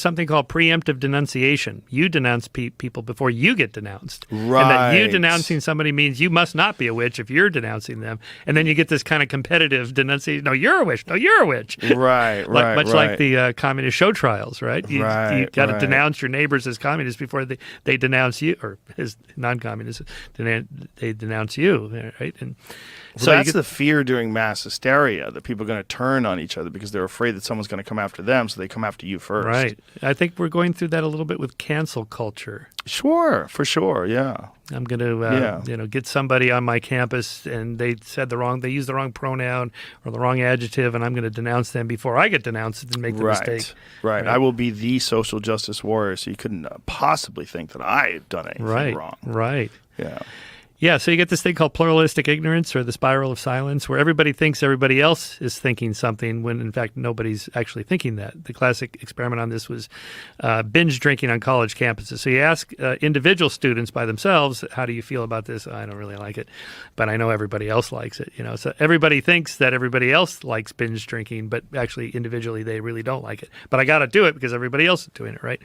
something called preemptive denunciation. You denounce people before you get denounced. Right. And that you denouncing somebody means you must not be a witch if you're denouncing them. And then you get this kind of competitive denunciation. No, you're a witch. No, you're a witch. Right, right, Much like the communist show trials, right? You got to denounce your neighbors as communists before they denounce you, or as non-communists, they denounce you, right? And so that's the fear during mass hysteria, that people are going to turn on each other because they're afraid that someone's going to come after them, so they come after you first. Right. I think we're going through that a little bit with cancel culture. Sure, for sure, yeah. I'm going to, get somebody on my campus and they used the wrong pronoun or the wrong adjective, and I'm going to denounce them before I get denounced and make the mistake. Right. I will be the social justice warrior, so you couldn't possibly think that I had done anything wrong. Right. Yeah. Yeah, so you get this thing called pluralistic ignorance, or the spiral of silence, where everybody thinks everybody else is thinking something when, in fact, nobody's actually thinking that. The classic experiment on this was binge drinking on college campuses. So you ask individual students by themselves, how do you feel about this? I don't really like it, but I know everybody else likes it. So everybody thinks that everybody else likes binge drinking, but actually individually they really don't like it. But I got to do it because everybody else is doing it, right?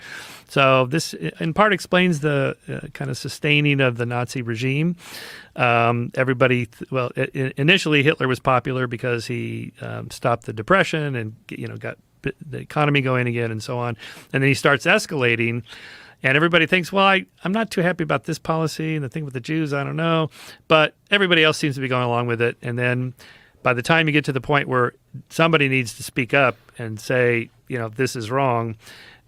So this, in part, explains the kind of sustaining of the Nazi regime. Initially Hitler was popular because he stopped the Depression and got the economy going again and so on. And then he starts escalating, and everybody thinks, well, I'm not too happy about this policy and the thing with the Jews, I don't know. But everybody else seems to be going along with it. And then by the time you get to the point where somebody needs to speak up and say, this is wrong,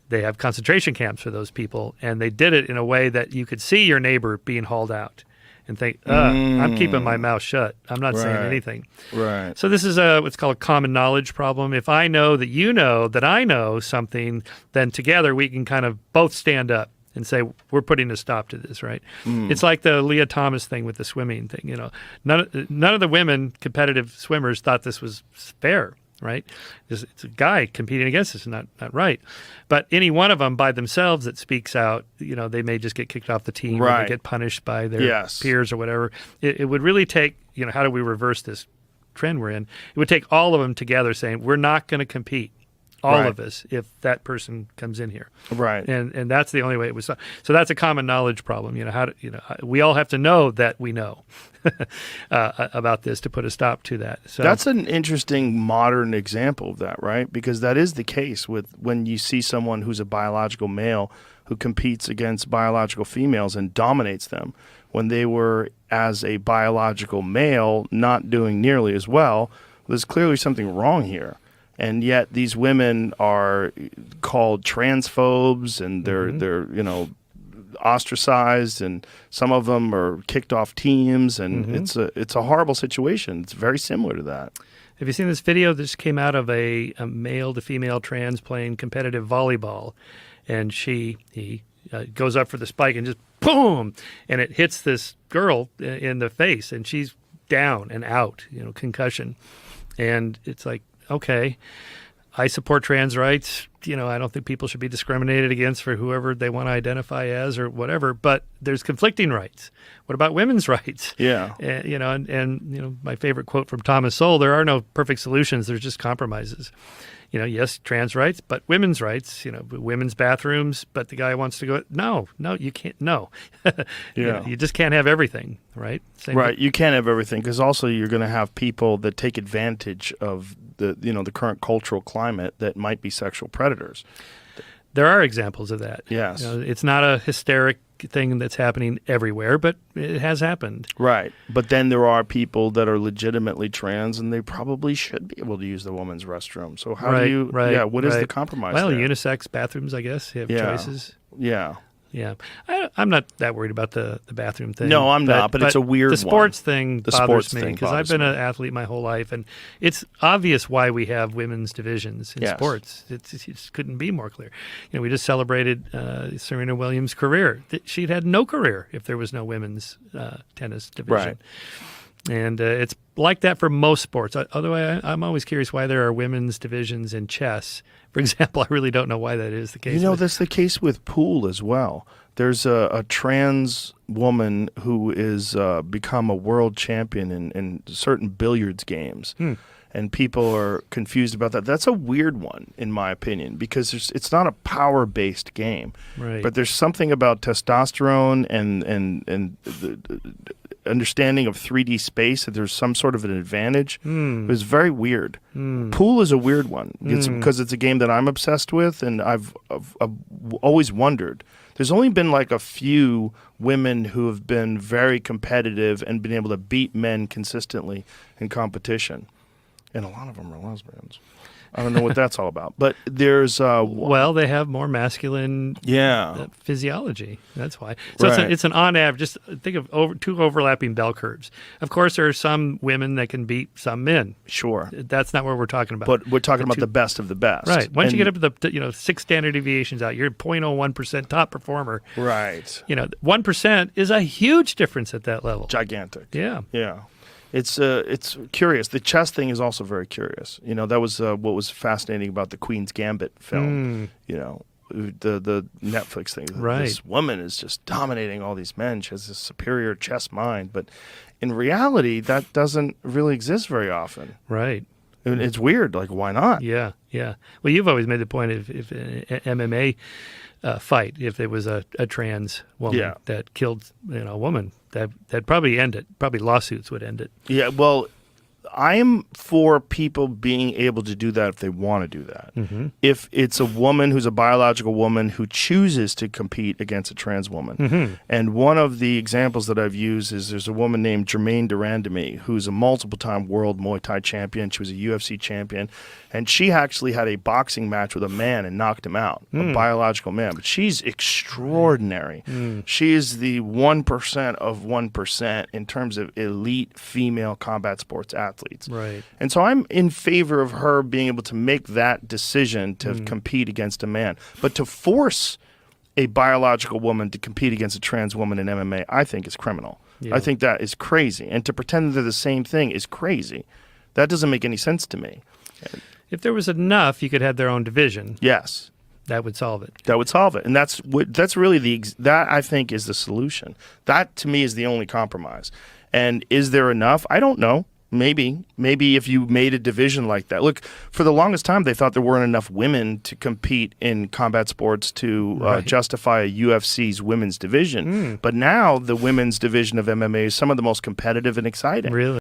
they have concentration camps for those people. And they did it in a way that you could see your neighbor being hauled out and think, I'm keeping my mouth shut. I'm not saying anything. Right. So this is what's called a common knowledge problem. If I know that you know that I know something, then together we can kind of both stand up and say, we're putting a stop to this, right? It's like the Leah Thomas thing with the swimming thing. None of the women competitive swimmers thought this was fair. Right? It's a guy competing against us, not right. But any one of them by themselves that speaks out, they may just get kicked off the team or they get punished by their peers or whatever. It would really take, how do we reverse this trend we're in? It would take all of them together saying, we're not going to compete, all of us, if that person comes in here. Right. And that's the only way it was. So that's a common knowledge problem. We all have to know that we know about this to put a stop to that. So that's an interesting modern example of that, right? Because that is the case with when you see someone who's a biological male who competes against biological females and dominates them, when they were, as a biological male, not doing nearly as well. There's clearly something wrong here. And yet these women are called transphobes, and they're ostracized, and some of them are kicked off teams, and it's a horrible situation. It's very similar to that. Have you seen this video? This came out of a male to female trans playing competitive volleyball, and he goes up for the spike and just boom, and it hits this girl in the face, and she's down and out, concussion, and it's like, okay, I support trans rights. I don't think people should be discriminated against for whoever they want to identify as or whatever, but there's conflicting rights. What about women's rights? Yeah. And my favorite quote from Thomas Sowell, there are no perfect solutions. There's just compromises. Yes, trans rights, but women's rights, women's bathrooms, but the guy wants to go, no, you can't, no. You just can't have everything, right? Right, you can't have everything, because also you're going to have people that take advantage of the current cultural climate that might be sexual predators. There are examples of that. Yes. It's not a hysteric thing that's happening everywhere, but it has happened. Right. But then there are people that are legitimately trans, and they probably should be able to use the woman's restroom. So how do you, what is the compromise there? Well, unisex bathrooms, I guess, have choices. Yeah. Yeah. I'm not that worried about the bathroom thing. No, I'm not, but it's a weird one. The sports thing bothers me because I've been an athlete my whole life, and it's obvious why we have women's divisions in sports. It just couldn't be more clear. We just celebrated Serena Williams' career. She'd had no career if there was no women's tennis division. Right. And it's like that for most sports. Although I'm always curious why there are women's divisions in chess. For example, I really don't know why that is the case. That's the case with pool as well. There's a trans woman who is become a world champion in certain billiards games. and people are confused about that. That's a weird one, in my opinion, because it's not a power-based game. Right. But there's something about testosterone and the understanding of 3D space that there's some sort of an advantage. It was very weird. Pool is a weird one. It's because it's a game that I'm obsessed with, and I've always wondered. There's only been like a few women who have been very competitive and been able to beat men consistently in competition. And a lot of them are lesbians. I don't know what that's all about. But there's... well, they have more masculine physiology. That's why. So it's an on average, just think of two overlapping bell curves. Of course, there are some women that can beat some men. Sure. That's not what we're talking about. But we're talking about the best of the best. Right. Once you get up to the 6 standard deviations out, you're 0.01% top performer. Right. 1% is a huge difference at that level. Gigantic. Yeah. Yeah. It's curious. The chess thing is also very curious. That was what was fascinating about the Queen's Gambit film. The Netflix thing. Right. This woman is just dominating all these men. She has this superior chess mind. But in reality, that doesn't really exist very often. Right. And it's weird. Like, why not? Yeah. Yeah. Well, you've always made the point if an MMA fight, if there was a trans woman that killed a woman, that'd probably end it. Probably lawsuits would end it. Yeah, well, I'm for people being able to do that if they want to do that. Mm-hmm. If it's a woman who's a biological woman who chooses to compete against a trans woman. Mm-hmm. And one of the examples that I've used is there's a woman named Germaine Durandamy who's a multiple-time world Muay Thai champion. She was a UFC champion. And she actually had a boxing match with a man and knocked him out, a biological man. But she's extraordinary. She is the 1% of 1% in terms of elite female combat sports athletes. Right. And so I'm in favor of her being able to make that decision to compete against a man. But to force a biological woman to compete against a trans woman in MMA, I think is criminal. Yeah. I think that is crazy. And to pretend they're the same thing is crazy. That doesn't make any sense to me. If there was enough, you could have their own division. Yes. That would solve it. That would solve it. And that's really that I think is the solution. That to me is the only compromise. And is there enough? I don't know. Maybe if you made a division like that. Look, for the longest time, they thought there weren't enough women to compete in combat sports to justify a UFC's women's division. But now the women's division of MMA is some of the most competitive and exciting. Really?